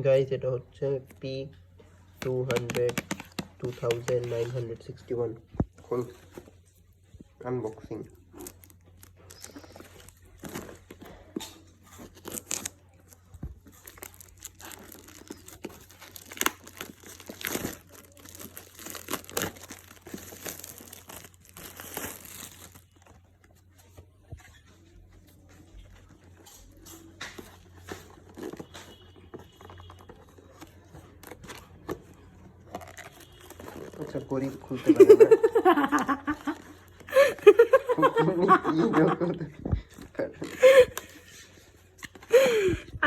Guys এটা হচ্ছে p2961 ফুল unboxing. আচ্ছা গরিব খুলতে পারে না।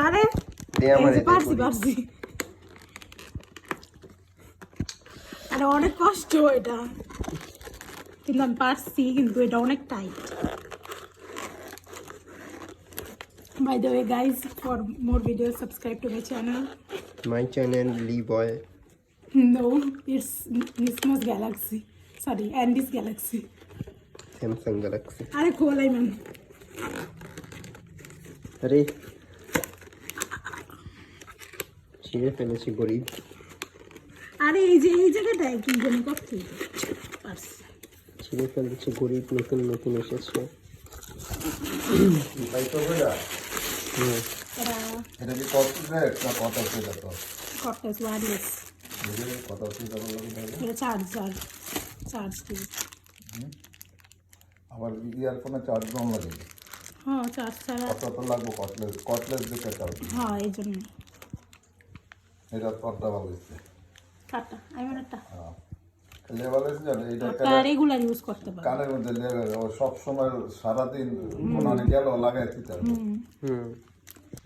আরে পারছি আরে অনেক কষ্ট এটা, কিন্তু আমি পারছি, কিন্তু এটা অনেক tight. By the way guys, for more videos subscribe to my channel. My channel Lee Boy. No, it's Nismos Galaxy. Sorry, Andy's Galaxy. Samsung Galaxy. अरे खोला ही मैंने। अरे ছিঁড়ে ফেলেছি গরিব। আরে এই জায়গাটা কি জানি করতে পারছি। ছিঁড়ে ফেলেছি গরিব, নতুন এসেছে। ভাই তো বড়া এটা কি কত রেট না কত আছে দেখো কর্টেস ওয়্যারলেস বুঝলে কত আছে দেখো এটা চার্জ দিই। আবার ইয়ারফোনে চার্জ কম লাগে। হ্যাঁ চার্জ ছাড়া কত লাগবে কটলেস দেখে চার্জ। হ্যাঁ এই জন্য এটা পর্দা ভালো হচ্ছে কাটা আমি একটা হ্যাঁ লেভেল আছে জানো এটা রেগুলার ইউজ করতে পারো কানের মধ্যে লেভেল ও সব সময় সারা দিন মনে গেল লাগাই দিতে হবে।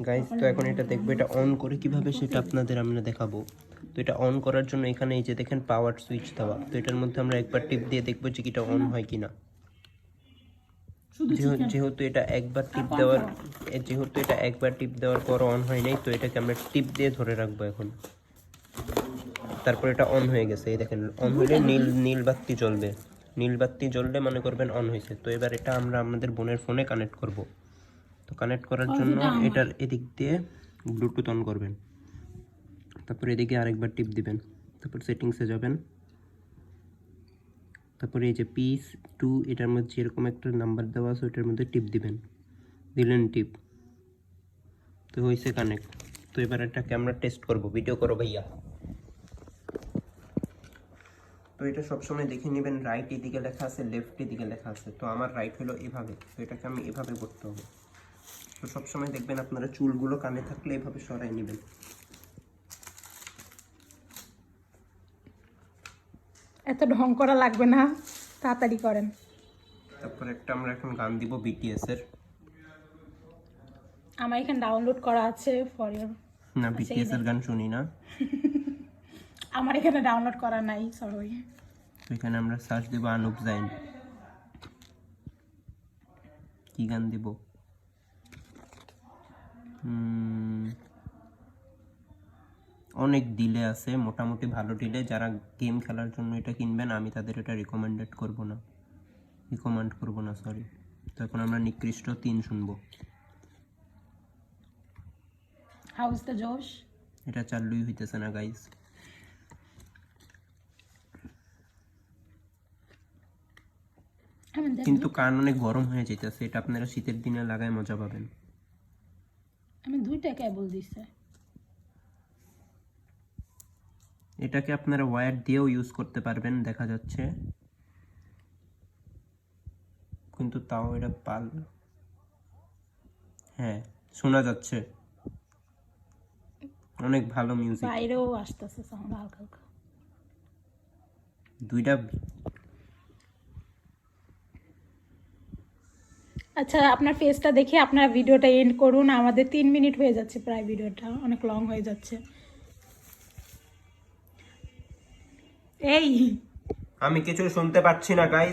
গাইস তো এখন এটা দেখবো, এটা অন করে কিভাবে সেটা আপনাদের আমরা দেখাবো। তো এটা অন করার জন্য এখানে এই যে দেখেন পাওয়ার সুইচ দেওয়া, তো এটার মধ্যে আমরা একবার টিপ দিয়ে দেখবো যে এটা অন হয় কিনা। যেহেতু এটা একবার টিপ দেওয়ার পর অন হয় নাই, তো এটাকে আমরা টিপ দিয়ে ধরে রাখবো এখন। তারপর এটা অন হয়ে গেছে, এই দেখেন অন হলে নীল বাতি জ্বলবে, নীল বাতি জ্বললে মনে করবেন অন হয়েছে। তো এবার এটা আমরা আমাদের বোনের ফোনে কানেক্ট করব। তো কানেক্ট করার জন্য এটার এদিক দিয়ে ব্লুটুথ অন করবেন, তারপর এদিকে আরেকবার টিপ দিবেন, তারপর সেটিংসে যাবেন, তারপরে এই যে P2 এটার মধ্যে এরকম একটা নাম্বার দেওয়া আছে, ওইটার মধ্যে টিপ দিবেন, দিলেন টিপ, তো হয়েছে কানেক্ট। তো এবার এটাকে আমরা টেস্ট করব, ভিডিও করো ভাইয়া। তো এটা সবসময় দেখে নেবেন রাইট এদিকে লেখা আছে, লেফট এদিকে লেখা আছে। তো আমার রাইট হলো এভাবে, তো এটাকে আমি এভাবে করতে হবে। তো সবসময় দেখবেন আপনারা চুলগুলো কানে থাকলে এভাবে সরাই নেবেন। এত ঢং করা লাগবে না, তাড়াতাড়ি করেন। তারপর একটা আমরা এখন গান দিব BTS এর। আমার এখানে ডাউনলোড করা আছে ফর ইওর। না BTS এর গান শুনি না। আমার এখানে ডাউনলোড করা নাই, সরি। তো এখানে আমরা সার্চ দেব অনুপ জাইন। কি গান দিব? অনেক ডিলে আছে, মোটামুটি ভালো ডিলে। যারা গেম খেলার জন্য এটা কিনবেন আমি তাদের এটা রিকমেন্ড করব না সরি। তো এখন আমরা নিকৃষ্ট 3 শুনবো। হাউ ইজ দ্য জোশ? এটা চালুই হইতেছে না গাইস। কিন্তু কান অনেক গরম হয়ে যাইতেছে, এটা আপনারা শীতের দিনে লাগায় মজা পাবেন। আমি 2টা কেবল দিছে। এটাকে আপনারা ওয়্যার দিয়েও ইউজ করতে পারবেন, দেখা যাচ্ছে, কিন্তু তাও এটা হ্যাঁ শোনা যাচ্ছে, অনেক ভালো মিউজিক। বাইরেও আসতেছে সাউন্ড হালকা হালকা। 2টা। আচ্ছা আপনার ফেসটা দেখে আপনারা ভিডিওটা এন্ড করুন। আমাদের 3 মিনিট হয়ে যাচ্ছে প্রায়, ভিডিওটা অনেক লং হয়ে যাচ্ছে। এই আমি কিছু শুনতে পাচ্ছি না গাইস।